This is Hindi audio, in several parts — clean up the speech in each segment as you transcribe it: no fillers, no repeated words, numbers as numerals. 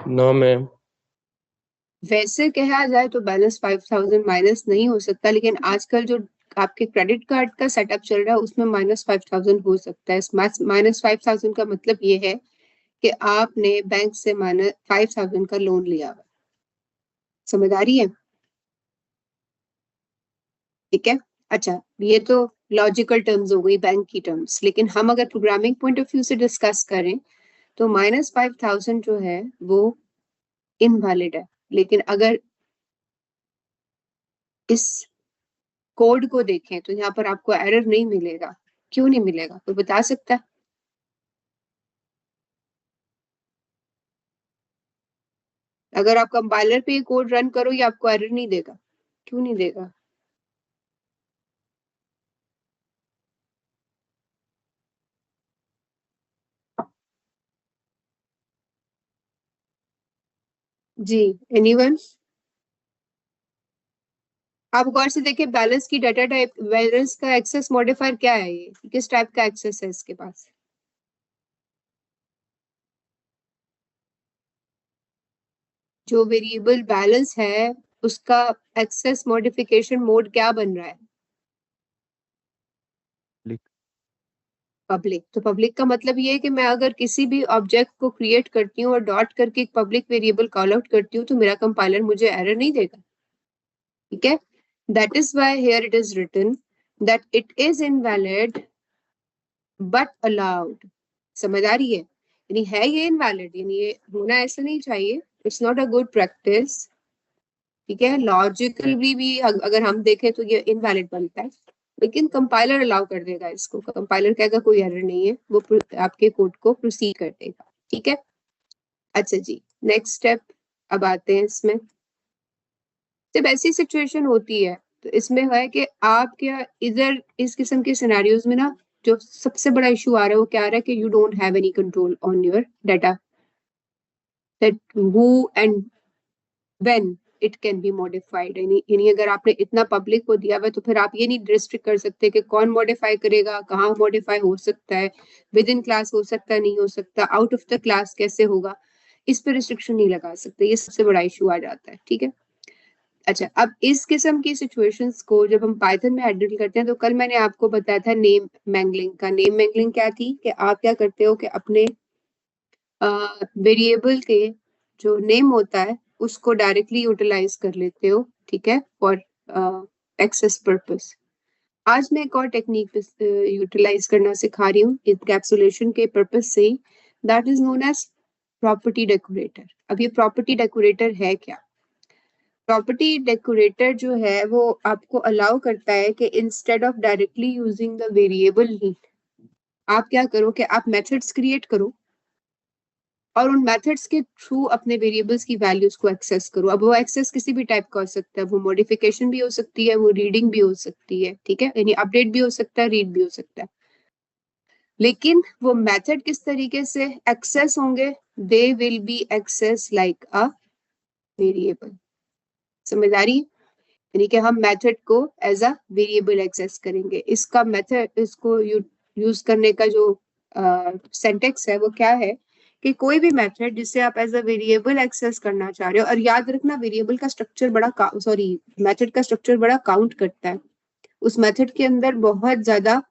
No ma'am. वैसे कहा जाए तो बैलेंस 5000 माइनस नहीं हो सकता, लेकिन आजकल जो आपके क्रेडिट कार्ड का सेटअप चल रहा है उसमें माइनस 5000 हो सकता है। माइनस 5000 का मतलब ये है कि आपने बैंक से माइनस 5000 का लोन लिया हुआ। समझ आ रही है? ठीक है। अच्छा, ये तो लॉजिकल टर्म्स हो गई, बैंक की टर्म्स। लेकिन हम अगर प्रोग्रामिंग पॉइंट ऑफ व्यू से डिस्कस करें तो माइनस 5000 जो है वो इनवैलिड है। लेकिन अगर इस कोड को देखें तो यहाँ पर आपको एरर नहीं मिलेगा। क्यों नहीं मिलेगा, कोई बता सकता है? अगर आप कंपाइलर पे ये कोड रन करो ये आपको एरर नहीं देगा। क्यों नहीं देगा? जी, एनीवन? आप गौर से देखिए, बैलेंस की डाटा टाइप, बैलेंस का एक्सेस मॉडिफायर क्या है, ये किस टाइप का एक्सेस है इसके पास? जो वेरिएबल बैलेंस है उसका एक्सेस मॉडिफिकेशन मोड क्या बन रहा है? पब्लिक। तो पब्लिक का मतलब ये है कि मैं अगर किसी भी ऑब्जेक्ट को क्रिएट करती हूँ और डॉट करके एक पब्लिक वेरिएबल कॉल आउट करती हूँ तो मेरा कंपाइलर मुझे एरर नहीं देगा। ठीक है। That is why here it is written that it is invalid but allowed. समझ आ रही है? यानी है ये इनवैलिड, यानी ये होना ऐसा नहीं चाहिए। It's not a good practice. ठीक है, लॉजिकल भी अगर हम देखें तो ये इनवैलिड बनता है। लेकिन कंपाइलर अलाउ कर देगा इसको। कंपाइलर कहेगा कोई एरर नहीं है, वो आपके कोड को प्रोसीड कर देगा। ठीक है। अच्छा जी, नेक्स्ट स्टेप अब आते हैं इसमें। जब ऐसी सिचुएशन होती है तो इसमें है कि आप क्या इधर इस किस्म के सिनेरियोज में ना जो सबसे बड़ा इशू आ रहा है वो क्या आ रहा है कि you don't have any control on your data, that who and when it can be modified. यानी अगर आपने इतना पब्लिक को दिया हुआ है तो फिर आप ये नहीं रिस्ट्रिक्ट कर सकते कि कौन मॉडिफाई करेगा, कहाँ मॉडिफाई हो सकता है, विद इन क्लास हो सकता है, नहीं हो सकता, आउट ऑफ द क्लास कैसे होगा, इस पर रिस्ट्रिक्शन नहीं लगा सकते। ये सबसे बड़ा इशू आ जाता है। ठीक है। अच्छा, अब इस किस्म की सिचुएशंस को जब हम पाइथन में हैंडल करते हैं तो कल मैंने आपको बताया था नेम मैंगलिंग का। नेम मैंगलिंग क्या थी कि आप क्या करते हो कि अपने वेरिएबल के जो नेम होता है उसको डायरेक्टली यूटिलाइज कर लेते हो। ठीक है, फॉर एक्सेस पर्पस। आज मैं एक और टेक्निक यूटिलाइज करना सिखा रही हूँ इनकैप्सुलेशन के पर्पस से। That is known as property decorator. अब ये प्रॉपर्टी डेकोरेटर है क्या? प्रॉपर्टी डेकोरेटर जो है वो आपको अलाउ करता है कि instead of directly using the variable ही आप क्या करो कि आप मेथड्स क्रिएट करो और उन मेथड्स के थ्रू अपने वेरिएबल्स की वैल्यूज को एक्सेस करो। अब वो एक्सेस किसी भी टाइप का हो सकता है, वो मॉडिफिकेशन भी हो सकती है, वो रीडिंग भी हो सकती है। ठीक है, यानी अपडेट भी हो सकता है, रीड भी हो सकता है। लेकिन वो मेथड किस तरीके से एक्सेस होंगे? They will be access like a variable. समझ आ रही है? यानी कि हम मेथड को एज अ वेरिएबल एक्सेस करेंगे। इसका मेथड, इसको यूज करने का जो सिंटेक्स है वो क्या है कि कोई भी मेथड जिसे आप एज अ वेरिएबल एक्सेस करना चाह रहे हो, और याद रखना वेरिएबल का स्ट्रक्चर बड़ा सॉरी मेथड का स्ट्रक्चर बड़ा काउंट करता है। उस मेथड के अंदर बहुत ज्यादा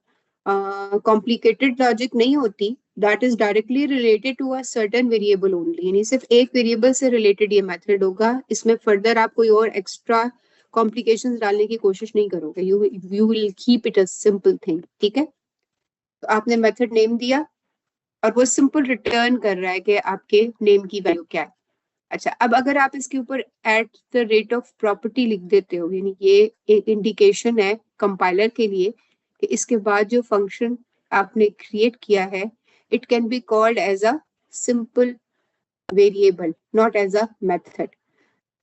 कॉम्प्लिकेटेड लॉजिक नहीं होती। That is directly related to a certain variable only. यानी सिर्फ एक वेरिएबल से रिलेटेड ये मेथड होगा। इसमें फर्दर आप कोई और एक्स्ट्रा कॉम्प्लिकेशंस डालने की कोशिश नहीं करोगे। You will keep it a simple thing. ठीक है। तो आपने मेथड नेम दिया और वो सिंपल रिटर्न कर रहा है कि आपके नेम की वैल्यू क्या है। अच्छा, अब अगर आप इसके ऊपर eight the rate of property लिख देते हो, यानी ये एक इंडिकेशन है कंपाइलर के लिए कि इसके बाद जो फंक्शन आपने क्रिएट किया है it can be called as a simple variable, not as a method.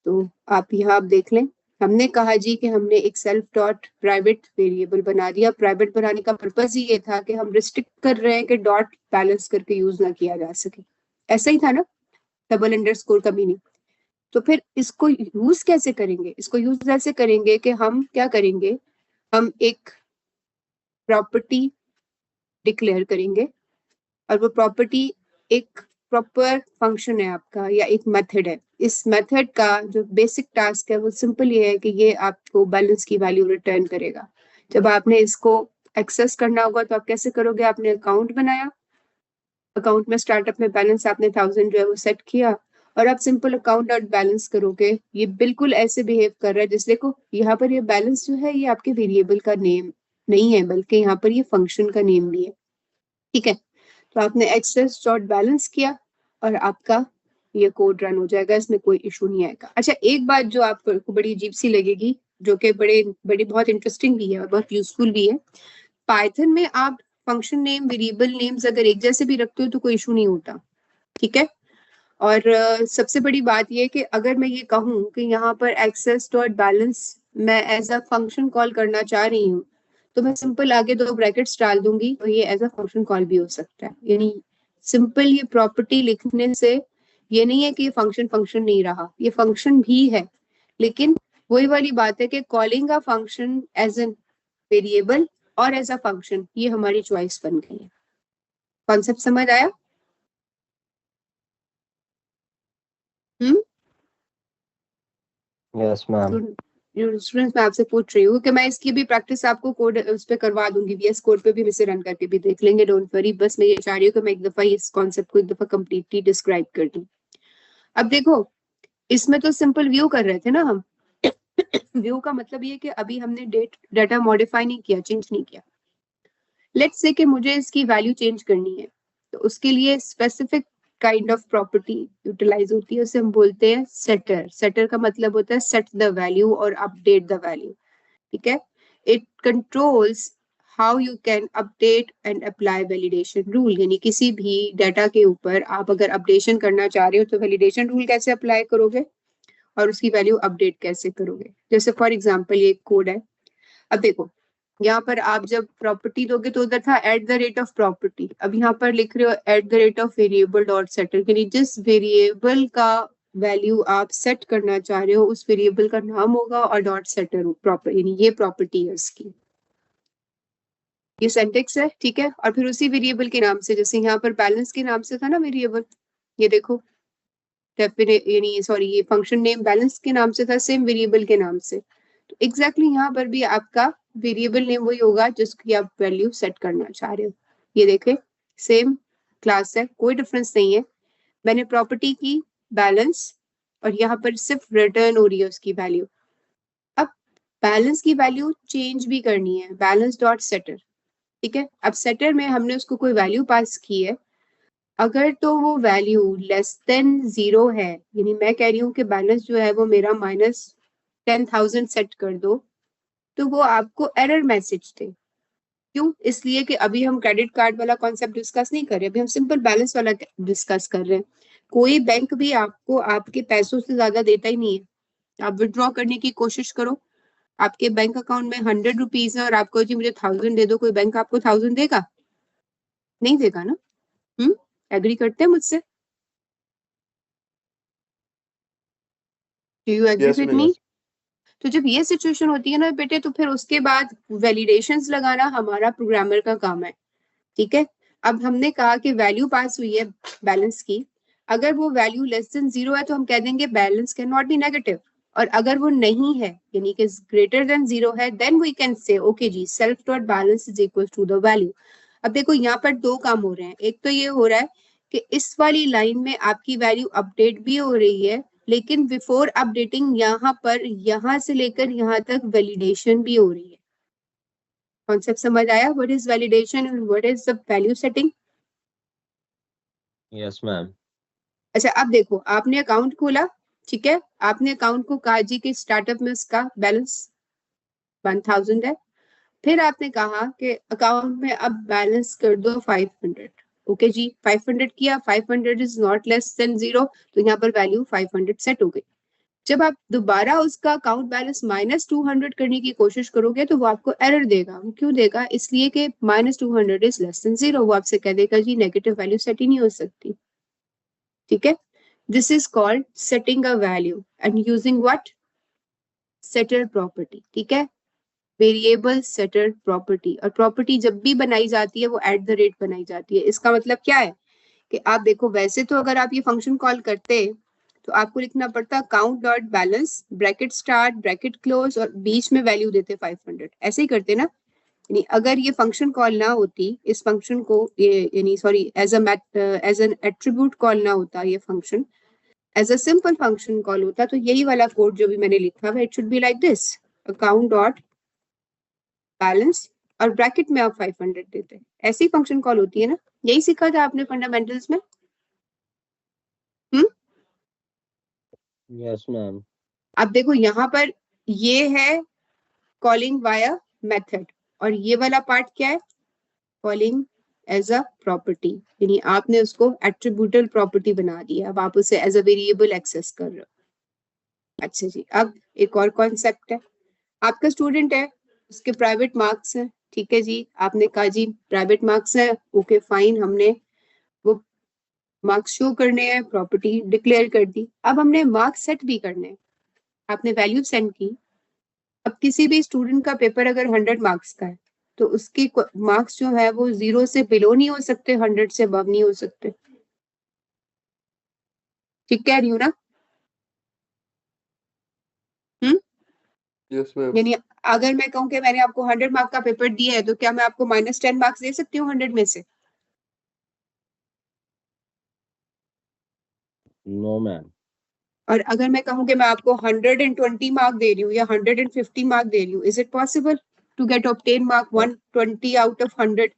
तो आप यहाँ आप देख लें, हमने कहा जी कि हमने एक सेल्फ डॉट प्राइवेट वेरिएबल बना दिया। प्राइवेट बनाने का पर्पज ही ये था कि हम रिस्ट्रिक्ट कर रहे हैं कि डॉट बैलेंस करके यूज ना किया जा सके। ऐसा ही था ना, डबल अंडरस्कोर का मीनिंग। तो फिर इसको यूज कैसे करेंगे? इसको यूज ऐसे करेंगे कि हम क्या करेंगे, हम एक प्रॉपर्टी डिक्लेयर करेंगे और वो प्रॉपर्टी एक प्रॉपर फंक्शन है आपका या एक मेथड है। इस मेथड का जो बेसिक टास्क है वो सिंपल ये है कि ये आपको बैलेंस की वैल्यू रिटर्न करेगा। जब आपने इसको एक्सेस करना होगा तो आप कैसे करोगे? आपने अकाउंट बनाया, अकाउंट में स्टार्टअप में बैलेंस आपने 1000 जो है वो सेट किया और आप सिंपल अकाउंट डॉट बैलेंस करोगे। ये बिल्कुल ऐसे बिहेव कर रहा है जैसे देखो यहाँ पर ये बैलेंस जो है ये आपके वेरिएबल का नेम नहीं है बल्कि यहाँ पर ये फंक्शन का नेम भी है। ठीक है, तो आपने एक्सेस डॉट बैलेंस किया और आपका ये कोड रन हो जाएगा, इसमें कोई इशू नहीं आएगा। अच्छा, एक बात जो आपको बड़ी अजीब सी लगेगी जो कि बड़ी बहुत इंटरेस्टिंग भी है और बहुत यूजफुल भी है, पाइथन में आप फंक्शन नेम वेरिएबल नेम्स अगर एक जैसे भी रखते हो तो कोई इशू नहीं होता। ठीक है, और सबसे बड़ी बात ये कि अगर मैं ये कहूँ कि यहाँ पर एक्सेस डॉट बैलेंस मैं एज अ फंक्शन कॉल करना चाह रही हूँ तो मैं सिंपल आगे 2 ब्रैकेट्स डाल दूंगी तो ये एज अ फंक्शन कॉल भी हो सकता है। यानी सिंपल ये प्रॉपर्टी लिखने से ये नहीं है कि ये फंक्शन नहीं रहा, ये फंक्शन भी है, लेकिन वही वाली बात है कि calling a function as an variable और एज अ फंक्शन ये हमारी चॉइस बन गई है। कॉन्सेप्ट समझ आया? Yes ma'am. स्टूडेंट्स मैं आपसे पूछ रही हूँ कि मैं इसकी भी प्रैक्टिस आपको कोड उस पे करवा दूंगी, वीएस कोड पे भी हम इसे रन करके भी देख लेंगे, डोंट वरी। बस मैं ये चाह रही हूँ कि मैं एक दफा इस कॉन्सेप्ट को एक दफा कंप्लीटली डिस्क्राइब कर दूं। अब देखो, इसमें तो सिंपल व्यू कर रहे थे ना हम। व्यू का मतलब ये कि अभी हमने डाटा मॉडिफाई नहीं किया, चेंज नहीं किया। लेट्स से कि मुझे इसकी वैल्यू चेंज करनी है तो उसके लिए specific kind of property utilise होती है, उसे हम बोलते हैं सेटर। सेटर का मतलब होता है सेट द वैल्यू और अपडेट द वैल्यू। ठीक है, it controls how you can update and apply validation rule. यानी किसी भी डाटा के ऊपर आप अगर अपडेशन करना चाह रहे हो तो वैलिडेशन रूल कैसे अप्लाई करोगे और उसकी वैल्यू अपडेट कैसे करोगे। जैसे फॉर एग्जाम्पल ये कोड है, अब देखो यहाँ पर आप जब प्रॉपर्टी दोगे तो उधर था at the rate of property, अब यहाँ पर लिख रहे हो at the rate of variable dot setter. यानी जिस वेरिएबल का वैल्यू आप सेट करना चाह रहे हो उस वेरिएबल का नाम होगा और डॉट सेटर प्रॉपर, यानी ये प्रॉपर्टी है उसकी, ये सिंटेक्स है। ठीक है, और फिर उसी वेरिएबल के नाम से, जैसे यहाँ पर बैलेंस के नाम से था ना वेरिएबल, ये देखो डेफिनेट यानी सॉरी ये फंक्शन नेम बैलेंस के नाम से था, सेम वेरिएबल के नाम से। तो एग्जैक्टली यहाँ पर भी आपका वेरिएबल नेम वही होगा जिसकी आप वैल्यू सेट करना चाह रहे हो। ये देखे सेम क्लास है, कोई डिफरेंस नहीं है। मैंने प्रॉपर्टी की बैलेंस और यहाँ पर सिर्फ रिटर्न हो रही है उसकी वैल्यू। अब बैलेंस की वैल्यू चेंज भी करनी है, बैलेंस डॉट सेटर। ठीक है, अब सेटर में हमने उसको कोई वैल्यू पास की है, अगर तो वो वैल्यू लेस देन 0 है, यानी मैं कह रही हूँ कि बैलेंस जो है वो मेरा -10,000 सेट कर दो, तो वो आपको एरर मैसेज दे। क्यों? इसलिए कि अभी हम क्रेडिट कार्ड वाला कॉन्सेप्ट डिस्कस नहीं कर रहे, अभी हम सिंपल बैलेंस वाला डिस्कस कर रहे हैं। कोई बैंक भी आपको आपके पैसों से ज्यादा देता ही नहीं है। आप विड्रॉ करने की कोशिश करो, आपके बैंक अकाउंट में 100 रुपीज है और आपको जी मुझे 1000 दे दो, कोई बैंक आपको 1000 देगा? नहीं देगा ना। एग्री करते हैं मुझसे? Do you agree yes with ma'am. Me? तो जब ये सिचुएशन होती है ना बेटे, तो फिर उसके बाद वैलिडेशंस लगाना हमारा प्रोग्रामर का काम है। ठीक है, अब हमने कहा कि वैल्यू पास हुई है बैलेंस की, अगर वो वैल्यू लेस देन 0 है तो हम कह देंगे balance can not be negative, और अगर वो नहीं है यानी कि ग्रेटर देन 0 है then we can say okay जी self dot balance is equal to the value. अब देखो यहाँ पर 2 काम हो रहे हैं, एक तो ये हो रहा है कि इस वाली लाइन में आपकी वैल्यू अपडेट भी हो रही है, लेकिन बिफोर अपडेटिंग यहाँ पर यहाँ से लेकर यहाँ तक वैलिडेशन भी हो रही है। कॉन्सेप्ट समझ आया? What is validation and what is the value setting? Yes ma'am. अच्छा, अब देखो आपने अकाउंट खोला, ठीक है, आपने अकाउंट को कहा जी कि स्टार्टअप में उसका बैलेंस 1000 है, फिर आपने कहा कि अकाउंट में अब बैलेंस कर दो 500। ओके जी, 500 किया, 500 इज नॉट लेस देन 0, तो यहाँ पर वैल्यू 500 सेट हो गई। जब आप दोबारा उसका अकाउंट बैलेंस -200 करने की कोशिश करोगे तो वो आपको एरर देगा। वो क्यों देगा? इसलिए कि -200 इज लेस देन 0, वो आपसे कह देगा जी नेगेटिव वैल्यू सेट ही नहीं हो सकती। ठीक है, this is called setting a value and using what? Setter property. ठीक है, वेरिएबल सेटर प्रॉपर्टी। और प्रॉपर्टी जब भी बनाई जाती है वो एट द रेट बनाई जाती है। इसका मतलब क्या है कि आप देखो, वैसे तो अगर आप ये फंक्शन कॉल करते तो आपको लिखना पड़ता count dot balance bracket start bracket close और बीच में वैल्यू देते 500, ऐसे ही करते ना। यानी अगर ये फंक्शन कॉल ना होती, इस फंक्शन को ये यानी sorry as an attribute call ना होता, ये function as a simple function call होता, तो यही वाला कोड जो भी मैंने लिखा हुआ, it should be like this, count dot balance और ब्रैकेट में आप 500 देते। ऐसी फंक्शन कॉल होती है ना, यही सीखा था आपने फंडामेंटल्स में। Yes ma'am. अब देखो यहाँ पर ये है कॉलिंग वाया मेथड, और ये वाला पार्ट क्या है, कॉलिंग एज अ प्रॉपर्टी, यानी आपने उसको एट्रीब्यूटल प्रॉपर्टी बना दिया, अब आप उसे एज अ वेरिएबल एक्सेस कर रहे हो। अच्छा जी, अब एक और कॉन्सेप्ट है, आपका स्टूडेंट है, उसके प्राइवेट मार्क्स हैं, ठीक है जी, आपने कहा जी प्राइवेट मार्क्स है, ओके फाइन, हमने वो मार्क्स शो करने हैं, प्रॉपर्टी डिक्लेयर कर दी। अब हमने मार्क्स सेट भी करने हैं, आपने वैल्यू सेंड की। अब किसी भी स्टूडेंट का पेपर अगर 100 मार्क्स का है तो उसके मार्क्स जो है वो 0 से बिलो नहीं हो सकते, 100 से अबव नहीं हो सकते, ठीक कह रही हूँ ना? Yes ma'am. यानी अगर मैं कहूँ कि मैंने आपको 100 मार्क का पेपर दिया है तो क्या मैं आपको -10 मार्क्स दे सकती हूँ 100 में से? No ma'am. और अगर मैं कहूँ कि मैं आपको 120 मार्क दे रही हूँ या 150 मार्क दे रही हूँ, is it possible to get obtain mark 120 out of 100?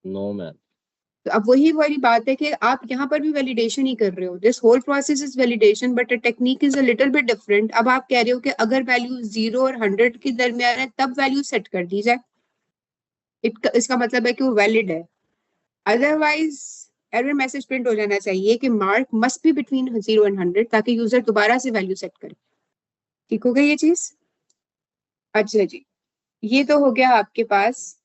No ma'am. तो अब वही वाली बात है कि आप यहाँ पर भी वैलिडेशन ही कर रहे हो, this whole process is validation but technique is a little bit different. अब आप कह रहे हो कि अगर वैल्यू 0 और 100 के दरमियान है तब वैल्यू सेट कर दी जाए, इसका मतलब है कि वो वैलिड है, अदरवाइज एरर मैसेज प्रिंट हो जाना चाहिए कि mark must be between 0 and 100 ताकि यूजर दोबारा से वैल्यू सेट करे। ठीक हो गई ये चीज? अच्छा जी, ये तो हो गया आपके पास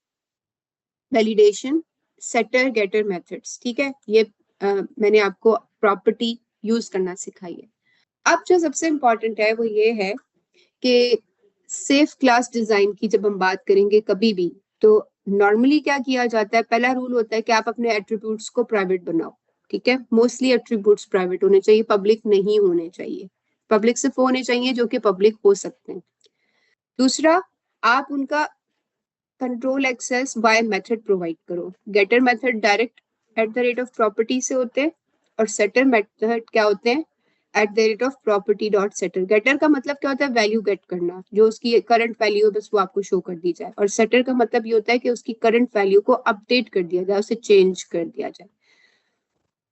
वैलिडेशन सेटर गेटर मेथड्स, ठीक है, ये मैंने आपको प्रॉपर्टी यूज करना सिखाई है। अब जो सबसे इम्पोर्टेंट है वो ये है कि सेफ क्लास डिजाइन की जब हम बात करेंगे कभी भी, तो नॉर्मली क्या किया जाता है, पहला रूल होता है कि आप अपने एट्रीब्यूट्स को प्राइवेट बनाओ, ठीक है, मोस्टली एट्रीब्यूट्स प्राइवेट होने चाहिए, पब्लिक नहीं होने चाहिए, पब्लिक सिर्फ होने चाहिए जो कि पब्लिक हो सकते हैं। दूसरा, आप उनका control access by method provide करो, गेटर मेथड डायरेक्ट @ प्रॉपर्टी से होते हैं और सेटर मेथड क्या होते हैं, @ प्रॉपर्टी डॉट सेटर। गेटर का मतलब क्या होता है, वैल्यू गेट करना, जो उसकी करंट वैल्यू है बस वो आपको शो कर दी जाए, और सेटर का मतलब ये होता है कि उसकी करंट वैल्यू को अपडेट कर दिया जाए, उसे चेंज कर दिया जाए।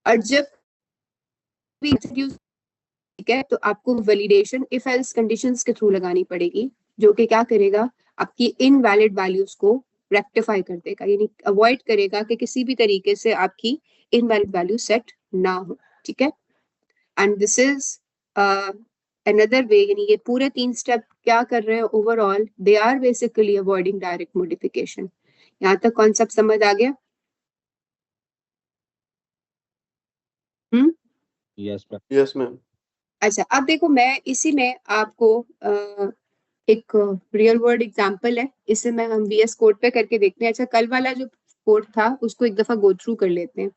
और जब भी ठीक है, तो आपको वैलिडेशन इफ एल्स कंडीशंस के थ्रू लगानी पड़ेगी, जो कि क्या करेगा, आपकी इनवैलिड वैल्यूज को रेक्टिफाई कर देगा, यानी अवॉइड करेगा कि किसी भी तरीके से आपकी इनवैलिड वैल्यू सेट ना हो, ठीक है। And this is another way, यानी ये पूरे 3 स्टेप क्या कर रहे हैं overall, they are basically avoiding direct modification. यहाँ तक कॉन्सेप्ट समझ आ गया? Yes ma'am. Yes ma'am. अच्छा, अब देखो मैं इसी में आपको एक रियल वर्ल्ड एग्जांपल है, इसे मैं हम VS कोड पे करके देखते हैं। अच्छा, कल वाला जो कोड था उसको एक दफा गो थ्रू कर लेते हैं।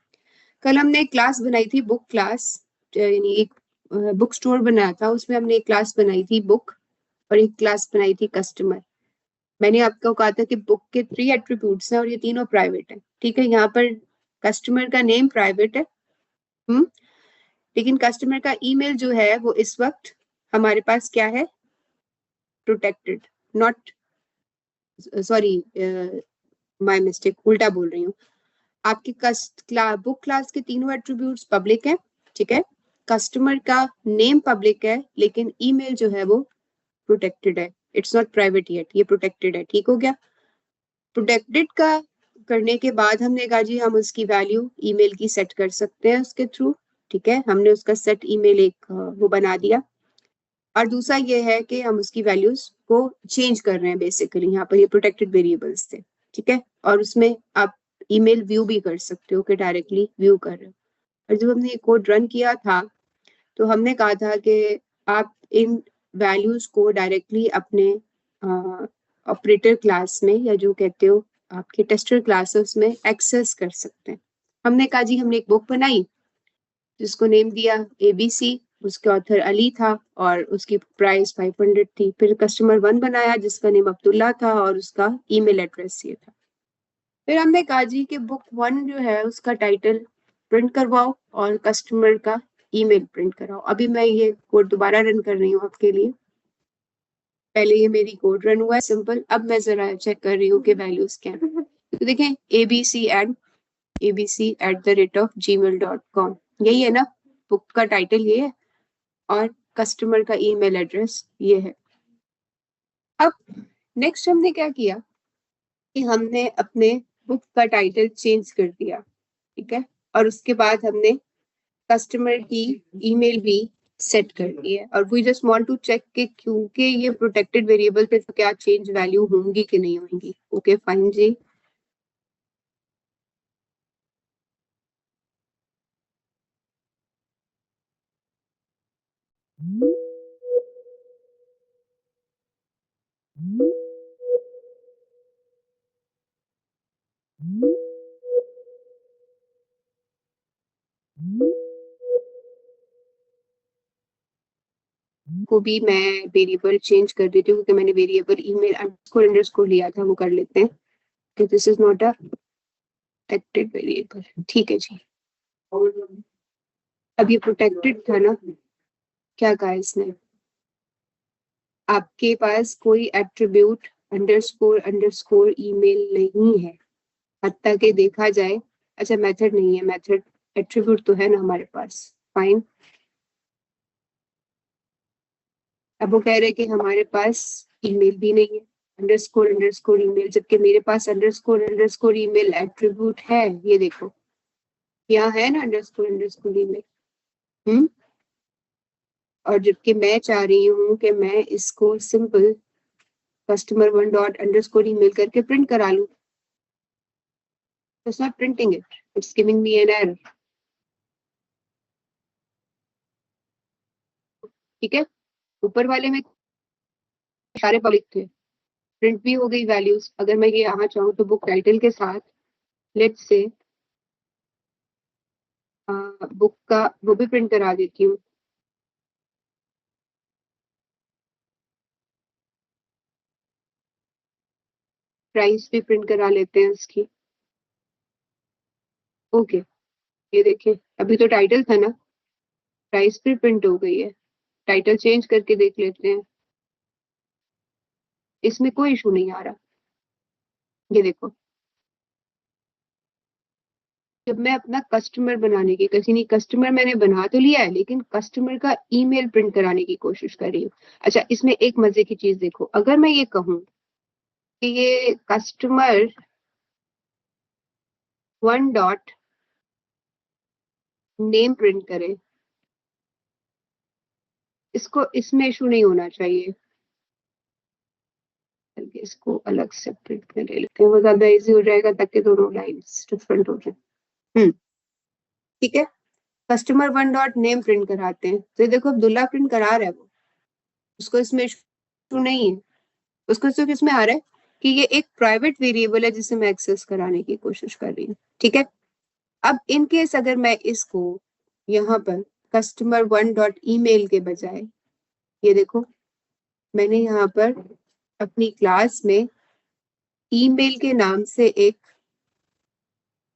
कल हमने एक क्लास बनाई थी, बुक क्लास, यानी एक बुक स्टोर बनाया था, उसमें हमने एक क्लास बनाई थी बुक और एक क्लास बनाई थी कस्टमर। मैंने आपको कहा था कि बुक के 3 एट्रीब्यूट्स हैं और ये तीनों प्राइवेट है, ठीक है। यहाँ पर कस्टमर का नेम प्राइवेट है, लेकिन कस्टमर का ईमेल जो है वो इस वक्त हमारे पास क्या है, protected, not, sorry my mistake, उल्टा बोल रही हूँ। आपकी बुक क्लास के तीनों एट्रीब्यूट्स पब्लिक हैं, ठीक है, कस्टमर का नेम पब्लिक है लेकिन ईमेल जो है वो प्रोटेक्टेड है, इट्स नॉट प्राइवेट येट, ये प्रोटेक्टेड है, ठीक हो गया। प्रोटेक्टेड का करने के बाद हमने कहा जी हम उसकी वैल्यू ईमेल की सेट कर सकते हैं उसके थ्रू, ठीक है, हमने उसका सेट ईमेल एक वो बना दिया। और दूसरा ये है कि हम उसकी वैल्यूज को चेंज कर रहे हैं, बेसिकली यहाँ पर ये प्रोटेक्टेड वेरिएबल्स थे, ठीक है, और उसमें आप ईमेल व्यू भी कर सकते हो कि डायरेक्टली व्यू कर रहे हो। और जब हमने ये कोड रन किया था तो हमने कहा था कि आप इन वैल्यूज को डायरेक्टली अपने ऑपरेटर क्लास में, या जो कहते हो आपके टेस्टर क्लास है उसमें एक्सेस कर सकते हैं, हमने कहा जी हमने एक बुक बनाई जिसको नेम दिया ABC, उसके ऑथर अली था और उसकी प्राइस 500 थी। फिर कस्टमर 1 बनाया जिसका नेम अब्दुल्ला था और उसका ईमेल एड्रेस ये था। फिर हमने कहा जी कि बुक 1 जो है उसका टाइटल प्रिंट करवाओ और कस्टमर का ईमेल प्रिंट कराओ। अभी मैं ये कोड दोबारा रन कर रही हूँ आपके लिए। पहले ये मेरी कोड रन हुआ है सिंपल। अब मैं जरा चेक कर रही हूँ कि वैल्यूज क्या है। तो देखें abc@gmail.com, यही है ना, बुक का टाइटल ये है और कस्टमर का ईमेल एड्रेस ये है। अब नेक्स्ट हमने क्या किया कि हमने अपने बुक का टाइटल चेंज कर दिया, ठीक है, और उसके बाद हमने कस्टमर की ईमेल भी सेट कर दी है। और we just want to check कि क्योंकि ये प्रोटेक्टेड वेरिएबल पे तो क्या चेंज वैल्यू होंगी कि नहीं होंगी। ओके फाइन जी। को भी मैं वेरिएबल चेंज कर देती हूँ क्योंकि मैंने वेरिएबल ईमेल अंडरस्कोर लिया था, वो कर लेते हैं कि this is not a protected variable. ठीक है जी। अब ये प्रोटेक्टेड था ना, क्या कहा इसने, आपके पास कोई एट्रीब्यूट अंडरस्कोर अंडरस्कोर ईमेल नहीं है हत्ता के देखा जाए। अच्छा मेथड नहीं है, मेथड एट्रीब्यूट तो है ना हमारे पास। फाइन। अब वो कह रहे हैं कि हमारे पास ईमेल भी नहीं है अंडरस्कोर ईमेल, जबकि मेरे पास अंडरस्कोर ईमेल एट्रीब्यूट है। ये देखो यहाँ है ना अंडरस्कोर ईमेल। और जबकि मैं चाह रही हूँ कि मैं इसको simple customer 1 dot underscore email करके प्रिंट करा लूँ। It's not printing it, it's giving me an error. ठीक है, ऊपर वाले में सारे पब्लिक थे, प्रिंट भी हो गई वैल्यूज। अगर मैं ये यहाँ चाहूँ तो बुक टाइटल के साथ लेट्स से बुक का वो भी प्रिंट करा देती हूँ। प्राइस भी प्रिंट करा लेते हैं इसकी। ओके, ये देखिए अभी तो टाइटल था ना, प्राइस भी प्रिंट हो गई है। टाइटल चेंज करके देख लेते हैं, इसमें कोई इशू नहीं आ रहा। ये देखो, जब मैं अपना कस्टमर बनाने की, किसी नहीं कस्टमर मैंने बना तो लिया है लेकिन कस्टमर का ईमेल प्रिंट कराने की कोशिश कर रही हूँ। अच्छा इसमें एक मजे की चीज देखो, अगर मैं ये कहूँ कि ये कस्टमर 1 डॉट नेम प्रिंट करे, इसको इसमें इशू नहीं होना चाहिए। बल्कि इसको अलग से प्रिंट में ले लेते हैं, वो ज्यादा इजी हो जाएगा ताकि दोनों लाइंस डिफरेंट हो जाए। ठीक है, कस्टमर 1 डॉट नेम प्रिंट कराते हैं तो ये देखो अब्दुल्ला प्रिंट करा रहा है वो, उसको इसमें इशू नहीं है। उसको सिर्फ इसमें आ रहा है कि ये एक प्राइवेट वेरिएबल है जिसे मैं एक्सेस कराने की कोशिश कर रही हूँ। ठीक है, अब इन केस अगर मैं इसको यहाँ पर कस्टमर 1 डॉट ईमेल के बजाय, ये देखो मैंने यहाँ पर अपनी क्लास में ईमेल के नाम से एक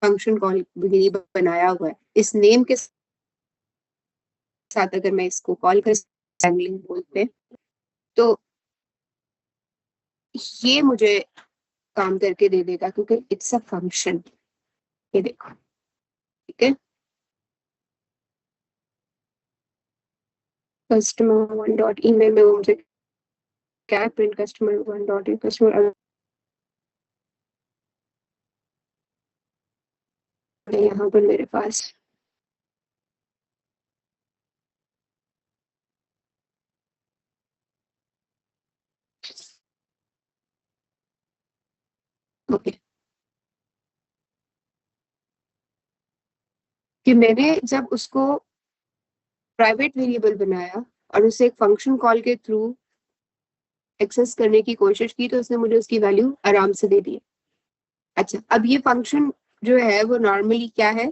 फंक्शन कॉल बनाया हुआ है। इस नेम के साथ अगर मैं इसको कॉल कर बोलते हैं तो ये मुझे काम करके दे देगा क्योंकि इट्स अ फंक्शन। ये देखो, ठीक है, कस्टमर 1 डॉट ईमेल में वो मुझे क्या प्रिंट कस्टमर 1 डॉट कस्टमर यहाँ पर मेरे पास ओके कि मैंने जब उसको प्राइवेट वेरिएबल बनाया और उसे एक फंक्शन कॉल के थ्रू एक्सेस करने की कोशिश की तो उसने मुझे उसकी वैल्यू आराम से दे दी। अच्छा अब ये फंक्शन जो है वो नॉर्मली क्या है,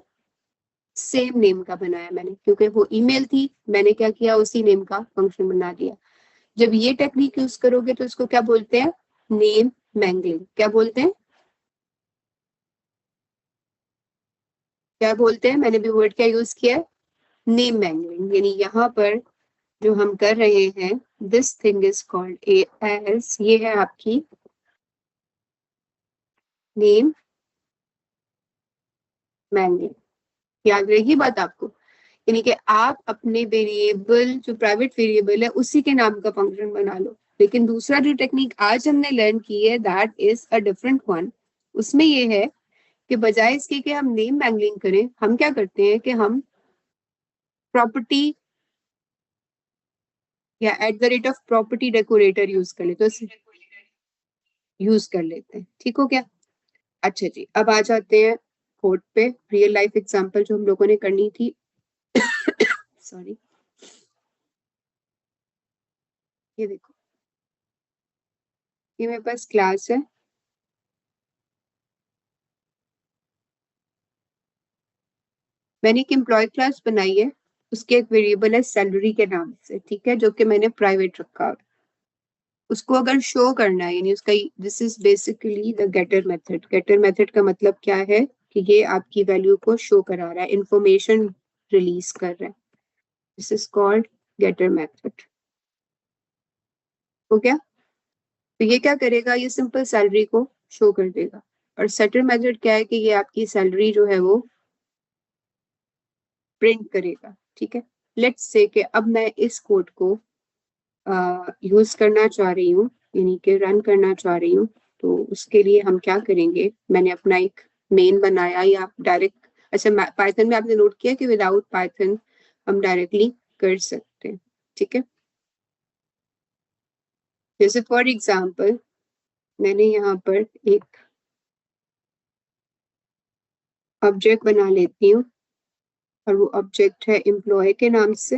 सेम नेम का बनाया मैंने, क्योंकि वो ईमेल थी, मैंने क्या किया, उसी नेम का फंक्शन बना दिया। जब ये टेक्निक यूज करोगे तो इसको क्या बोलते हैं, नेम मैंगलिंग। क्या बोलते हैं, क्या बोलते हैं, मैंने भी वर्ड क्या यूज किया है, नेम मैंगलिंग। यानी यहाँ पर जो हम कर रहे हैं, this thing is called as, ये है आपकी नेम मैंगलिंग। याद रहेगी बात आपको, यानी कि आप अपने वेरिएबल, जो प्राइवेट वेरिएबल है, उसी के नाम का फंक्शन बना लो। लेकिन दूसरा जो टेक्निक आज हमने लर्न की है, that is a different one. उसमें ये है कि बजाय इसके कि हम नेम मैंगलिंग करें, हम क्या करते हैं कि हम प्रॉपर्टी या eight the rate of property decorator use कर लेते हैं, यूज कर लेते हैं। ठीक हो गया। अच्छा जी, अब आ जाते हैं कोड पे, रियल लाइफ एग्जांपल जो हम लोगों ने करनी थी। सॉरी, ये देखो, ये मेरे पास क्लास है, मैंने एक एम्प्लॉय क्लास बनाई है, उसके एक वेरिएबल है सैलरी के नाम से, ठीक है, जो कि मैंने प्राइवेट रखा है। उसको अगर शो करना है, यानी उसका, this is basically the getter method. Getter method का मतलब क्या है कि ये आपकी वैल्यू को शो करा रहा है, इंफॉर्मेशन रिलीज कर रहा है। This is called getter method. हो गया। तो ये क्या करेगा, ये सिंपल सैलरी को शो कर देगा। और सेटर मेथड क्या है कि ये आपकी सैलरी जो है वो प्रिंट करेगा। ठीक है, लेट्स से कि अब मैं इस कोड को यूज करना चाह रही हूँ, यानी कि रन करना चाह रही हूँ। तो उसके लिए हम क्या करेंगे, मैंने अपना एक मेन बनाया, या डायरेक्ट, अच्छा पाइथन में आपने नोट किया कि विदाउट पाइथन हम डायरेक्टली कर सकते हैं। ठीक है, जैसे फॉर एग्जांपल मैंने यहाँ पर एक ऑब्जेक्ट बना लेती हूँ, और वो ऑब्जेक्ट है एम्प्लॉय के नाम से।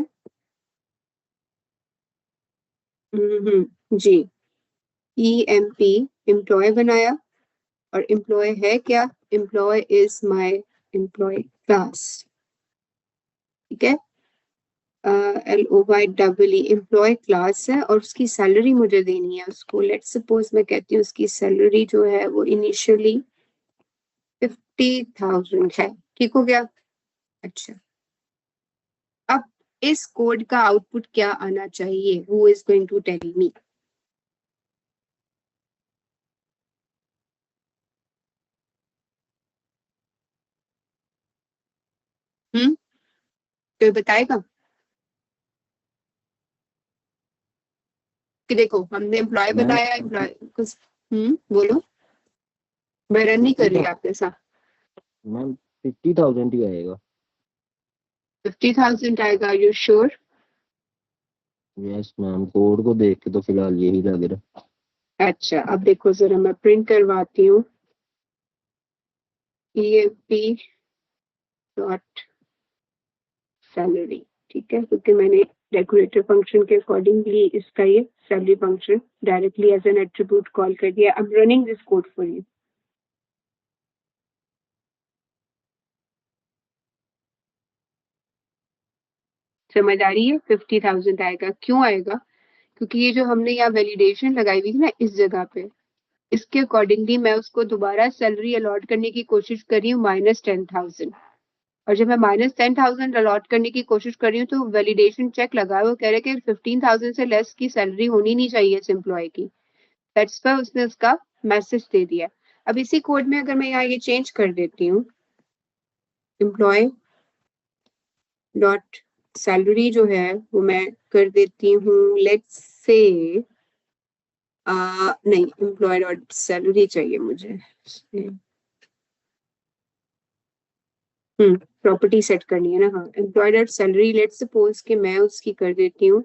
जी, EMP, एम्प्लॉय बनाया। और एम्प्लॉय है क्या, employ is my employ class. ठीक है, LOY एम्प्लॉय क्लास है, और उसकी सैलरी मुझे देनी है उसको। लेट्स सपोज मैं कहती हूँ उसकी सैलरी जो है वो इनिशियली 50,000 है। ठीक हो गया। अच्छा, अब इस कोड का आउटपुट क्या आना चाहिए, who is going to tell me. कोई बताएगा कि देखो हमने एम्प्लॉय मैम बनाया, एम्प्लॉय कुछ, बोलो, मैं रन नहीं कर रही आपके साथ। मैम 50,000 ही आएगा। 50,000 आएगा, you sure. Yes ma'am, code को देख के तो फिलहाल यही लग रहा अच्छा, अब देखो जरा, मैं प्रिंट करवाती हूँ, EMP डॉट सैलरी। ठीक है, क्योंकि मैंने डेकोरेटर फंक्शन के अकॉर्डिंगली इसका ये salary function directly as an attribute call कर दिया। अब running this code for you. समझ आ रही है, 50,000 आएगा। क्यों आएगा, क्योंकि ये जो हमने यहाँ वैलिडेशन लगाई हुई थी ना इस जगह पे, इसके अकॉर्डिंगली मैं उसको दोबारा सैलरी अलॉट करने की कोशिश कर रही हूँ -10,000। और जब मैं -10,000 अलॉट करने की कोशिश कर रही हूँ तो वैलिडेशन चेक लगा, वो कह रहे कि 15,000 से लेस की सैलरी होनी नहीं चाहिए इस एम्प्लॉय की। दैट्स पर उसने उसका मैसेज दे दिया। अब इसी कोड में अगर मैं यहाँ ये चेंज कर देती हूँ, एम्प्लॉय डॉट सैलरी जो है वो मैं कर देती हूँ, लेट्स से नहीं, एम्प्लॉय डॉट सैलरी चाहिए मुझे। प्रॉपर्टी सेट करनी है ना, हाँ, employ dot salary, let's suppose कि मैं उसकी कर देती हूँ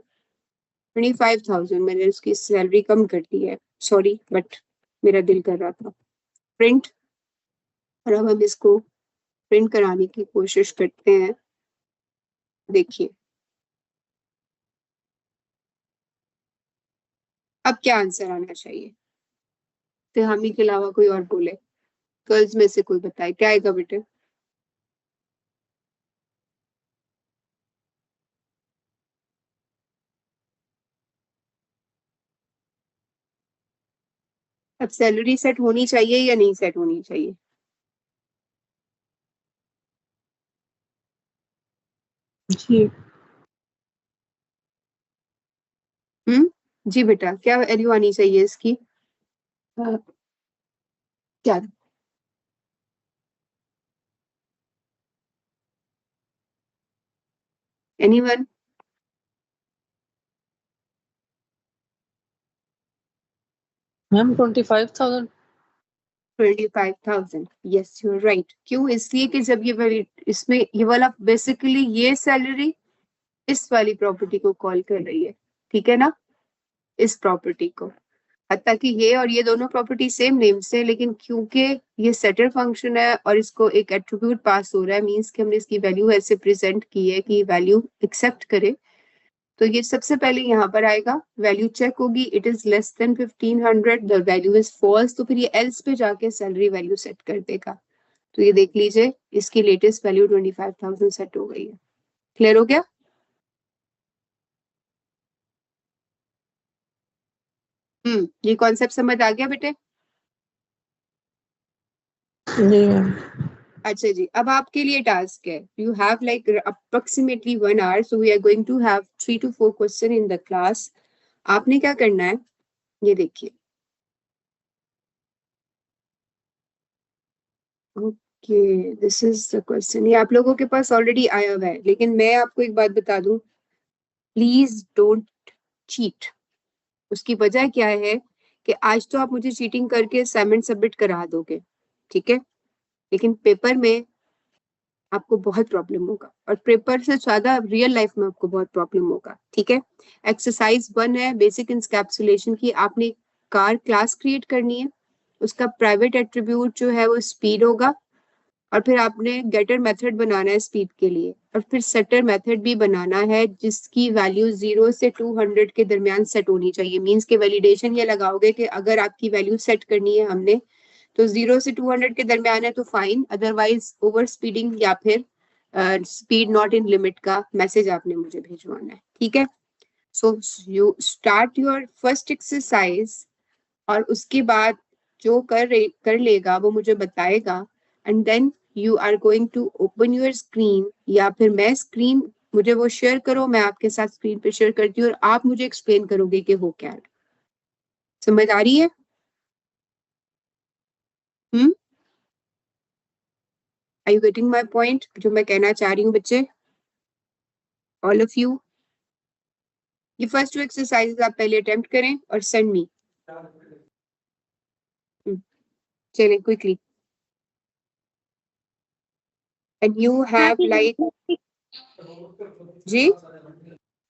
25,000। मैंने उसकी सैलरी कम कर दी है, सॉरी, बट मेरा दिल कर रहा था। प्रिंट, और अब हम इसको प्रिंट कराने की कोशिश करते हैं। देखिए, अब क्या आंसर आना चाहिए, तो हामी के अलावा कोई और बोले। गर्ल्स में से कोई बताए क्या आएगा बेटे? अब सैलरी सेट होनी चाहिए या नहीं सेट होनी चाहिए? जी जी बेटा, क्या वैल्यू आनी चाहिए इसकी? क्या? Anyone? Ma'am 25,000। 25,000, yes you are right. क्यों? इसलिए कि जब ये वाली इसमें ये वाला बेसिकली ये सैलरी इस वाली प्रॉपर्टी को कॉल कर रही है, ठीक है ना, इस प्रॉपर्टी को। ताकि ये और ये दोनों प्रॉपर्टी सेम नेम से, लेकिन क्योंकि ये सेटर फंक्शन है और इसको एक एट्रीब्यूट पास हो रहा है, मींस कि हमने इसकी वैल्यू ऐसे प्रेजेंट की है कि वैल्यू एक्सेप्ट करे, तो ये सबसे पहले यहाँ पर आएगा, वैल्यू चेक होगी, it is less than 1500, the value is false, तो फिर ये एल्स पे जाके सैलरी वैल्यू सेट कर देगा। तो ये देख लीजिए, इसकी लेटेस्ट वैल्यू 25,000 सेट हो गई है। क्लियर हो गया? ये कॉन्सेप्ट समझ आ गया बेटे? जी मैम। अच्छा जी, अब आपके लिए टास्क है, you have like approximately 1 hour, so we are going to have 3 to 4 question in the class. आपने क्या करना है, ये देखिए। Okay, this is the question, ये आप लोगों के पास ऑलरेडी आया हुआ है, लेकिन मैं आपको एक बात बता दूं, प्लीज डोंट चीट। उसकी वजह क्या है कि आज तो आप मुझे चीटिंग करके असाइनमेंट सबमिट करा दोगे, ठीक है, लेकिन पेपर में आपको बहुत प्रॉब्लम होगा, और पेपर से ज्यादा रियल लाइफ में आपको बहुत प्रॉब्लम होगा, ठीक है। एक्सरसाइज 1 है बेसिक इंकैप्सुलेशन की, आपने कार क्लास क्रिएट करनी है, उसका प्राइवेट एट्रीब्यूट जो है वो स्पीड होगा, और फिर आपने गेटर मेथड बनाना है स्पीड के लिए, और फिर सेटर मेथड भी बनाना है जिसकी वैल्यू 0 से 200 के दरमियान सेट होनी चाहिए। मींस के वैलिडेशन ये लगाओगे कि अगर आपकी वैल्यू सेट करनी है हमने, तो 0 से 200 के दरमियान है तो फाइन, अदरवाइज ओवर स्पीडिंग या फिर स्पीड नॉट इन लिमिट का मैसेज आपने मुझे भिजवाना है, ठीक है। So you start your first exercise, और उसके बाद जो कर लेगा वो मुझे बताएगा, and then you are going to open your screen, या फिर मैं स्क्रीन, मुझे वो शेयर करो, मैं आपके साथ स्क्रीन पे शेयर करती हूँ और आप मुझे एक्सप्लेन करोगे कि हो क्या है। समझ आ रही है? Hmm, are you getting my point, जो मैं कहना चाह रही हूँ बच्चे, ऑल ऑफ यू? ये फर्स्ट 2 एक्सरसाइजेस आप पहले अटेम्प्ट करें और सेंड मी। चलें quickly, and you have like, जी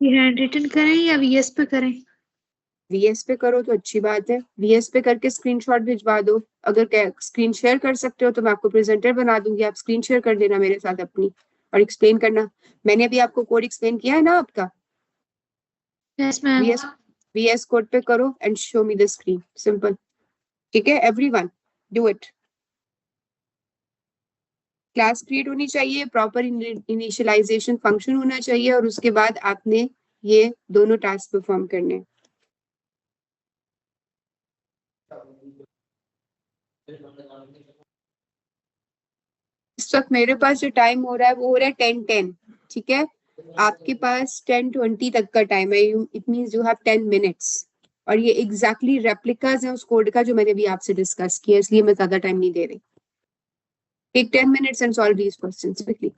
हैंड रिटन करें या वीएस पे करें? वीएस पे करो तो अच्छी बात है, वीएस पे करके स्क्रीनशॉट भिजवा दो। अगर स्क्रीन शेयर कर सकते हो तो मैं आपको प्रेजेंटर बना दूंगी, आप स्क्रीन शेयर कर देना मेरे साथ अपनी, और एक्सप्लेन करना। मैंने अभी आपको कोड एक्सप्लेन किया है ना आपका, yes ma'am. VS VS code पे करो and show me the screen, simple, ठीक है। Everyone do it. Class create होनी चाहिए, प्रॉपर इनिशियलाइजेशन फंक्शन होना चाहिए, और उसके बाद आपने ये दोनों टास्क परफॉर्म करने हैं। इस वक्त मेरे पास जो टाइम हो रहा है वो हो रहा है 10:10, ठीक है। आपके पास 10:20 तक का टाइम है, it means you have 10 minutes, और ये एग्जैक्टली रेप्लिकाज है उस कोड का जो मैंने भी आपसे डिस्कस किया, इसलिए मैं ज्यादा टाइम नहीं दे रही। Take 10 minutes and solve these questions quickly.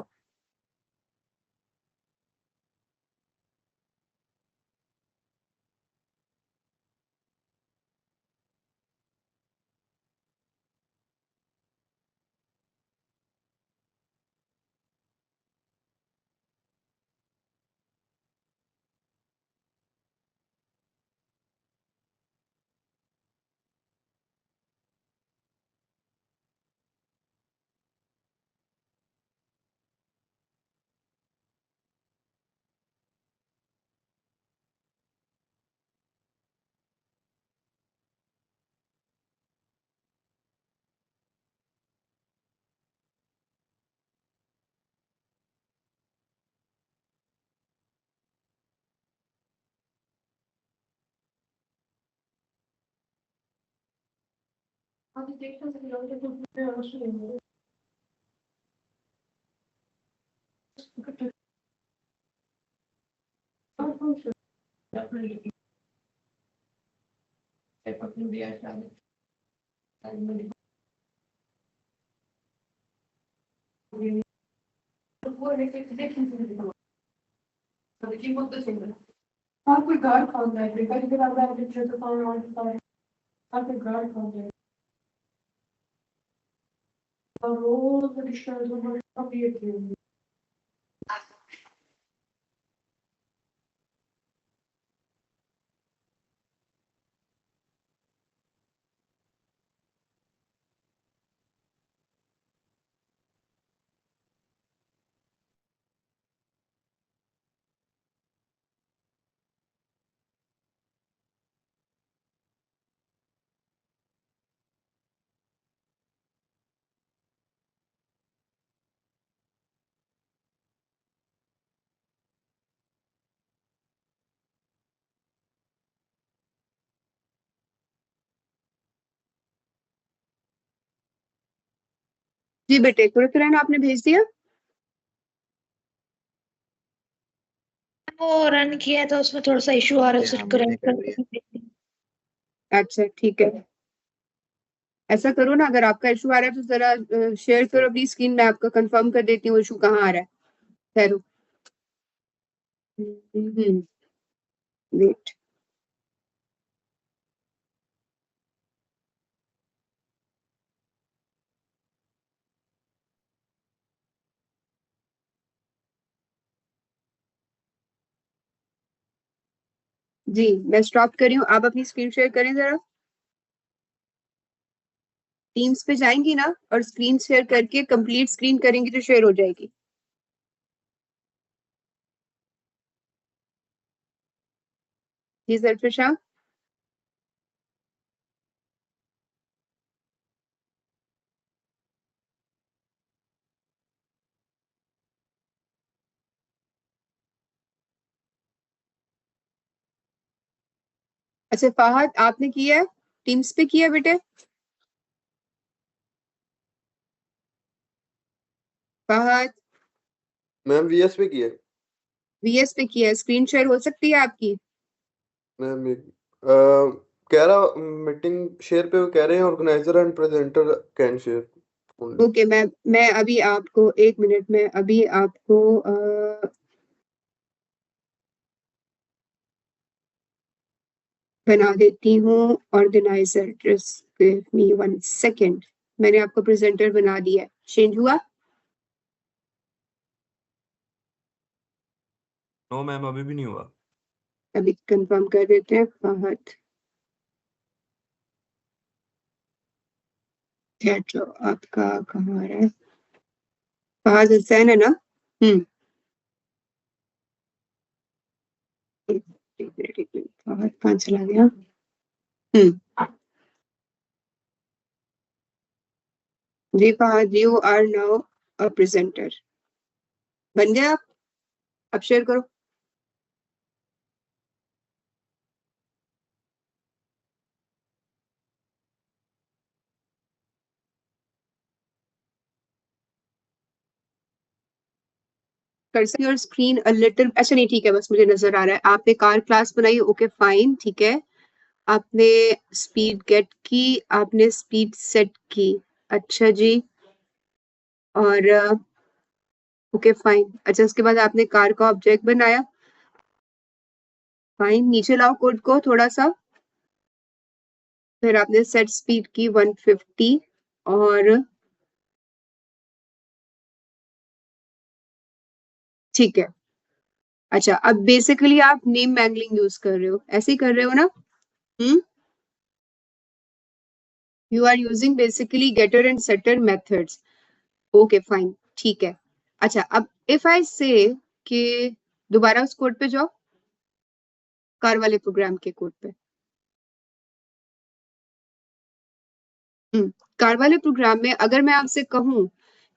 जी बेटे, कुरकुरन आपने भेज दिया? वो रन किया तो उसमें थोड़ा सा इशू आ रहा है, हाँ, उसको मैंने रन कर दिया। करके। अच्छा ठीक है, ऐसा करो ना, अगर आपका इशू आ रहा है तो जरा शेयर करो अपनी स्क्रीन, में आपका कंफर्म कर देती हूँ इशू कहाँ आ रहा है। ठहरो, वेट। जी मैं स्टॉप कर रही हूँ, आप अपनी स्क्रीन शेयर करें जरा। टीम्स पे जाएंगी ना और स्क्रीन शेयर करके कंप्लीट स्क्रीन करेंगी तो शेयर हो जाएगी। जी सरफिशा। अच्छा फहद, आपने किया है? टीम्स पे किया है बेटे? फहद, मैम वीएस पे किया है। वीएस पे किया है, स्क्रीन शेयर हो सकती है आपकी? मैम कह रहा मीटिंग शेयर पे कह रहे हैं organiser and presenter can share only. Okay, मैं अभी आपको 1 मिनट में अभी आपको बना देती हूँ organiser. Just give me 1 second. मैंने आपको प्रेजेंटर बना दिया है, चेंज हुआ? नो मैम अभी भी नहीं हुआ। अभी कंफर्म कर देते हैं। फहद जो आपका कहाँ आ रहा है? फहद हुसैन है ना? एक मिनट, फहद कहाँ चला गया? जी Fahad, you are now a presenter. बन गया आप? अब शेयर करो। Cursor your screen a little, अच्छा नहीं ठीक है, बस मुझे नजर आ रहा है। आपने कार क्लास बनाई, ओके फाइन, ठीक है। आपने स्पीड गेट की, आपने स्पीड सेट की, अच्छा जी। और ओके फाइन। अच्छा उसके बाद आपने कार का ऑब्जेक्ट बनाया, फाइन। नीचे लाओ कोड को थोड़ा सा। फिर आपने सेट स्पीड की 150 और ठीक है। अच्छा अब बेसिकली आप नेम मैंगलिंग यूज कर रहे हो, ऐसे ही कर रहे हो ना? You are using basically getter and setter methods, okay fine, ठीक है। अच्छा अब इफ आई से कि दोबारा उस कोड पे जाओ, कार वाले प्रोग्राम के कोड पे। कार वाले प्रोग्राम में अगर मैं आपसे कहूं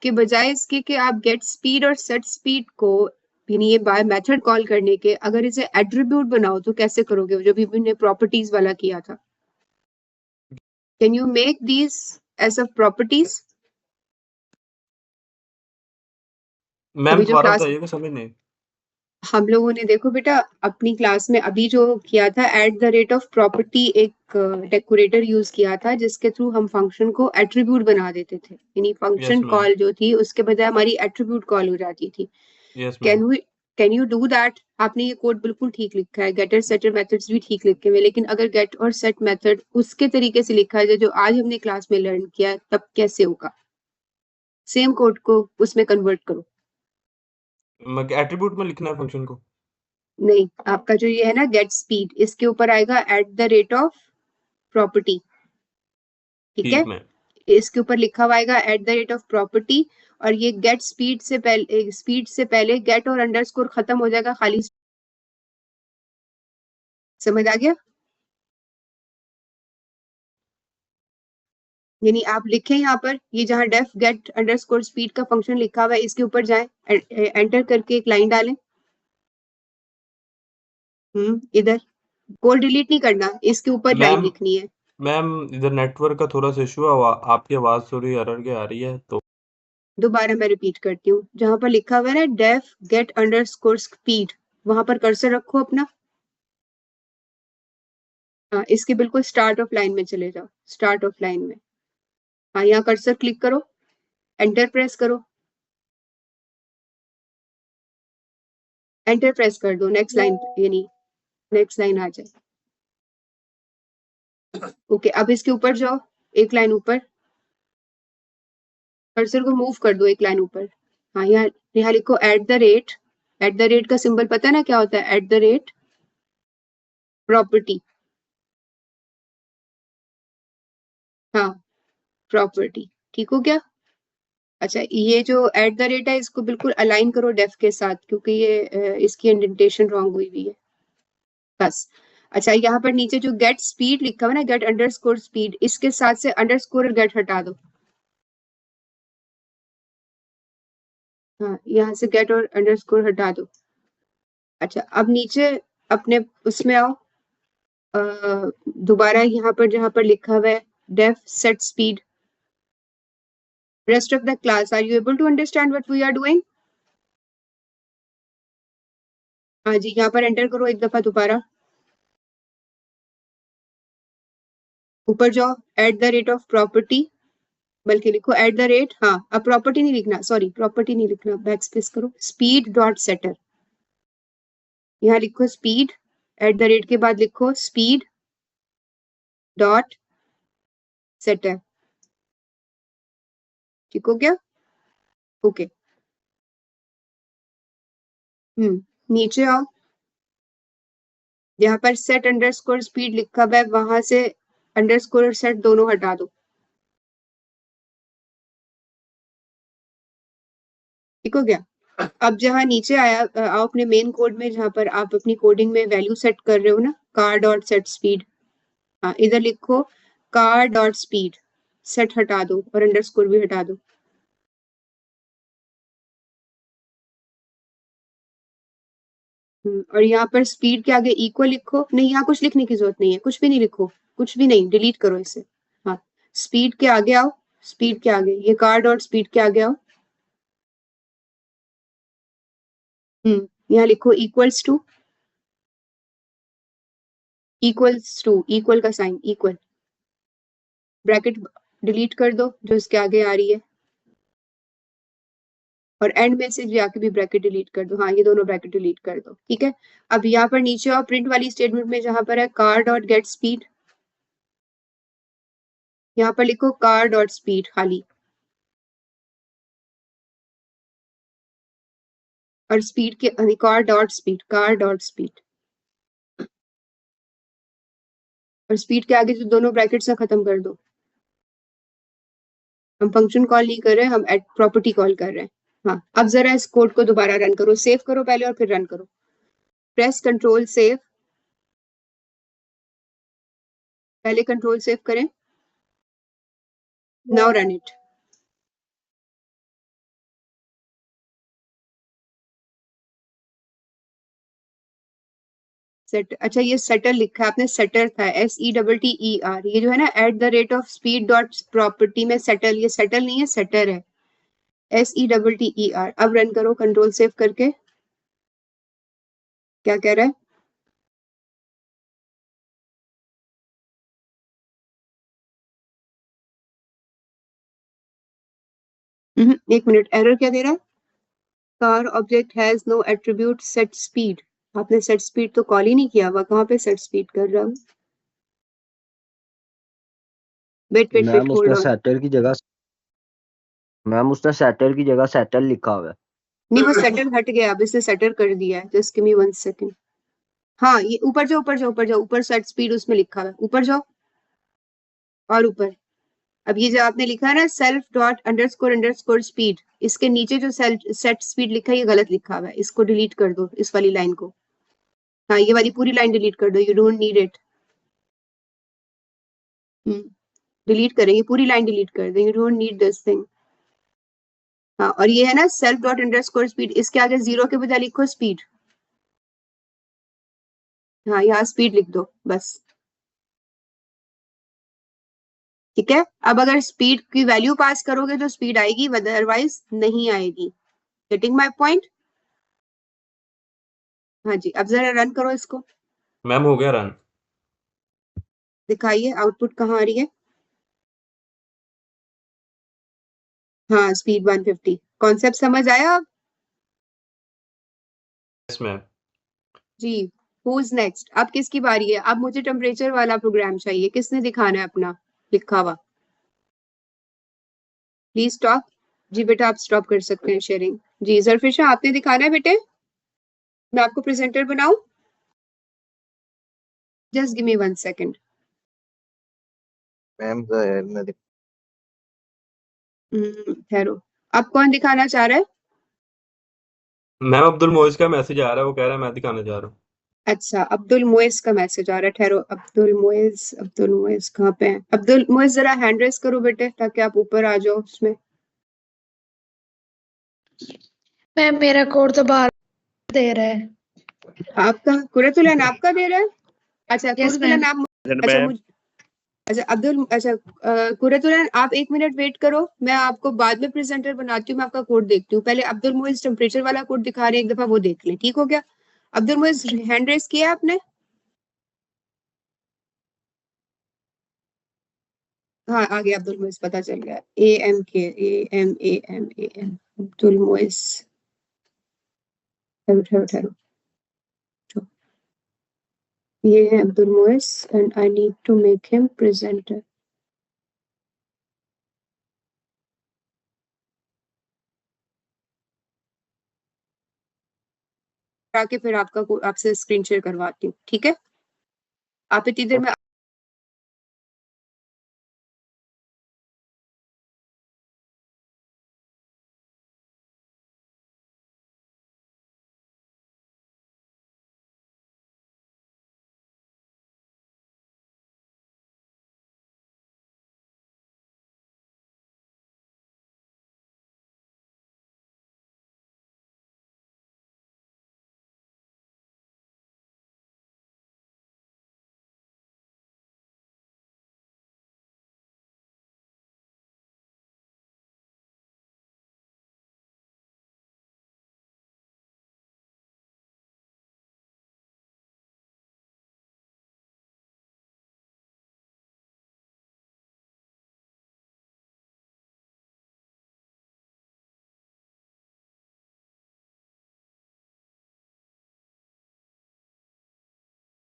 कि बजाय इसके कि आप गेट स्पीड और सेट स्पीड को यानी ये बाय मेथड कॉल करने के, अगर इसे एट्रीब्यूट बनाओ तो कैसे करोगे, जो भी हमने प्रॉपर्टीज वाला किया था? Can you make these as of properties? Ma'am अभी जो दोबारा क्लास बताइएगा, समझ नहीं। हम लोगों ने देखो बेटा अपनी क्लास में अभी जो किया था at the rate of property एक डेकोरेटर यूज किया था जिसके थ्रू हम फंक्शन को एट्रीब्यूट बना देते थे, यानी यस फंक्शन मैम, कॉल जो थी उसके बजाय हमारी एट्रीब्यूट कॉल हो जाती थी। Yes ma'am. Can you do that? आपने ये कोड बिल्कुल ठीक लिखा है, गेटर सेटर मेथड्स भी ठीक लिखे हुए, लेकिन अगर गेट और सेट मेथड उसके तरीके से लिखा है जो आज हमने क्लास में लर्न किया है, तब कैसे होगा? सेम कोड को उसमें कन्वर्ट करो। एट्रीब्यूट में लिखना है फंक्शन को? नहीं, आपका जो ये है ना गेट स्पीड, इसके ऊपर आएगा eight the rate of property, ठीक है? ठीक मैम। इसके ऊपर लिखा हुआ आएगा eight the rate of property, और ये गेट स्पीड से पहले गेट और अंडरस्कोर खत्म हो जाएगा, खाली समझ आ गया? यानी आप लिखें यहाँ पर, ये जहां डेफ गेट अंडरस्कोर स्पीड का फंक्शन लिखा हुआ है इसके ऊपर जाएं, एंटर करके एक लाइन डालें। इधर कोड डिलीट नहीं करना, इसके ऊपर लाइन मैम लिखनी है। मैम इधर नेटवर्क का थोड़ा सा इशू है, आपकी आवाज थोड़ी एरर के आ रही है, तो दोबारा मैं रिपीट करती हूँ, जहां पर लिखा हुआ है ना डेफ गेट अंडरस्कोर स्पीड, वहां पर कर्सर रखो अपना। हाँ, इसके बिल्कुल स्टार्ट ऑफ लाइन में चले जाओ, स्टार्ट ऑफ लाइन में। हाँ, यहाँ कर्सर क्लिक करो, एंटर प्रेस करो, एंटर प्रेस कर दो, नेक्स्ट लाइन, यानी नेक्स्ट लाइन आ जाए। ओके, अब इसके ऊपर जाओ, एक लाइन ऊपर, कर्सर को मूव कर दो एक लाइन ऊपर। हाँ, यहाँ यहाँ लिखो eight the rate. Eight the rate का सिंबल पता है ना क्या होता है? Eight the rate property. हाँ, प्रॉपर्टी, ठीक हो गया? अच्छा, ये जो एट द रेट है इसको बिल्कुल अलाइन करो डेफ के साथ, क्योंकि ये इसकी इंडेंटेशन रॉन्ग हुई हुई है, बस। अच्छा, यहाँ पर नीचे जो गेट स्पीड लिखा हुआ है ना, गेट अंडरस्कोर स्पीड, इसके साथ से अंडरस्कोर और गेट हटा दो। हाँ, यहाँ से गेट और अंडरस्कोर हटा दो। अच्छा, अब नीचे अपने उसमें आओ, दोबारा यहाँ पर जहाँ पर लिखा हुआ है def set speed, rest of the class, are you able to understand what we are doing? हाँ जी, यहाँ पर एंटर करो एक दफा दोबारा, ऊपर जाओ, eight the rate of property, बल्कि लिखो एट द रेट, हाँ अब प्रॉपर्टी नहीं लिखना, सॉरी प्रॉपर्टी नहीं लिखना, बैक स्पेस करो, स्पीड डॉट सेटर, यहाँ लिखो स्पीड, एट द रेट के बाद लिखो स्पीड डॉट सेटर, ठीक हो गया? ओके। नीचे आओ, यहाँ पर सेट अंडरस्कोर स्पीड लिखा हुआ है, वहां से अंडरस्कोर और सेट दोनों हटा दो, ठीक हो गया? अब जहाँ नीचे आया, आओ अपने मेन कोड में, जहां पर आप अपनी कोडिंग में वैल्यू सेट कर रहे हो ना, कार डॉट सेट स्पीड, हाँ इधर लिखो कार डॉट स्पीड, सेट हटा दो और अंडरस्कोर भी हटा दो। और यहाँ पर स्पीड के आगे इक्वल लिखो, नहीं यहाँ कुछ लिखने की जरूरत नहीं है, कुछ भी नहीं लिखो, कुछ भी नहीं, डिलीट करो इसे। हाँ, स्पीड के आगे आओ, स्पीड के आगे, ये कार डॉट स्पीड के आगे आओ, यहाँ लिखो इक्वल का साइन, इक्वल, ब्रैकेट डिलीट कर दो जो इसके आगे आ रही है, और एंड में से भी आके भी ब्रैकेट डिलीट कर दो, हाँ ये दोनों ब्रैकेट डिलीट कर दो, ठीक है? अब यहाँ पर नीचे आओ, प्रिंट वाली स्टेटमेंट में जहां पर है कार डॉट गेट स्पीड, यहाँ पर लिखो कार डॉट स्पीड खाली, और स्पीड के कार डॉट स्पीड, और स्पीड के आगे जो दोनों ब्रैकेट्स हैं खत्म कर दो। हम फंक्शन कॉल नहीं कर रहे, हम एट प्रॉपर्टी कॉल कर रहे हैं। हाँ, अब जरा इस कोड को दोबारा रन करो, सेव करो पहले और फिर रन करो, प्रेस कंट्रोल सेव, पहले कंट्रोल सेव करें, नाउ रन इट। सेट, अच्छा ये सेटर लिखा है आपने, सेटर था SETTER, ये जो है ना eight the rate of speed dot property में सेटल, ये सेटल नहीं है सेटर है SETTER। अब रन करो कंट्रोल सेव करके, क्या कह रहा है? एक मिनट, एरर क्या दे रहा है? Car object has no attribute set speed. आपने सेट स्पीड तो कॉल ही नहीं किया हुआ, कहाँ पे सेट स्पीड कर रहा हूँ? Wait wait wait ma'am hold उसने ऑन। सेटर की जगह मैम उसने सेटर की जगह सेटल लिखा हुआ है। नहीं वो सेटर हट गया, अब इसने सेटर कर दिया है, जस्ट गिव मी 1 सेकंड। हाँ ये ऊपर जाओ ऊपर जाओ ऊपर जाओ, ऊपर सेट स्पीड उसमें लिखा हुआ है, ऊपर जाओ और ऊपर। अब ये जो आपने लिखा है ना सेल्फ डॉट अंडरस्कोर स्पीड, इसके नीचे जो सेट स्पीड लिखा है ये गलत लिखा हुआ है, इसको डिलीट कर दो, इस वाली लाइन को। हाँ ये वाली पूरी लाइन डिलीट कर दो, you don't need it. Delete करेंगे, पूरी लाइन डिलीट कर दो, you don't need this thing. हाँ और ये है ना सेल्फ डॉट अंडरस्कोर स्पीड, इसके आगे 0 के बजाय लिखो स्पीड। हाँ यहाँ स्पीड लिख दो बस, ठीक है। अब अगर स्पीड की वैल्यू पास करोगे तो स्पीड आएगी, अदरवाइज नहीं आएगी। Getting my point? हाँ जी, अब जरा रन करो इसको, मैम हो गया रन। दिखाइए आउटपुट कहाँ आ रही है। हाँ स्पीड 150, कॉन्सेप्ट समझ आया अब? Yes ma'am. जी। हुज नेक्स्ट, अब किसकी बारी है? अब मुझे टेम्परेचर वाला प्रोग्राम चाहिए, किसने दिखाना है अपना लिखा हुआ? Please stop. जी बेटा आप स्टॉप कर सकते हैं शेयरिंग। जी जरफिशा आपने दिखाना है बेटे, मैं आपको प्रेजेंटर बनाऊं? Just give me 1 second. Ma'am ठहरो, अब कौन दिखाना चाह रहा है? मैम अब्दुल मोइज का मैसेज आ रहा है, वो कह रहा है मैं दिखाने जा रहा हूँ। अच्छा अब्दुल मोइज का मैसेज आ रहा है, ठहरो। अब्दुल मोइज कहाँ पे है? अब्दुल मोइज जरा हैंड रेस करो बेटे ताकि आप ऊपर आ जाओ उसमें। मैम मेरा कोड तो बाहर दे रहा है। आपका कुरतुलन आपका दे रहा है? अच्छा यस कुरतुलन मैम। आप, अच्छा मुझे, अच्छा अब्दुल, अच्छा कुरतुलन आप 1 मिनट वेट करो, मैं आपको बाद में प्रेजेंटर बनाती हूँ, मैं आपका कोड देखती हूँ। पहले अब्दुल मोइज टेम्परेचर वाला कोड दिखा रहे हैं, एक दफा वो देख लें, ठीक हो गया? अब्दुल मोइज हैंड रेस किया आपने? हाँ आ गया अब्दुल मोइज, पता चल गया। AM अब्दुल मोइज, ठहरो ठहरो ठहरो, ये है Abdul Moiz and I need to make him presenter. आके फिर आपका आपसे स्क्रीन शेयर करवाती हूँ, ठीक है? आप इतनी देर में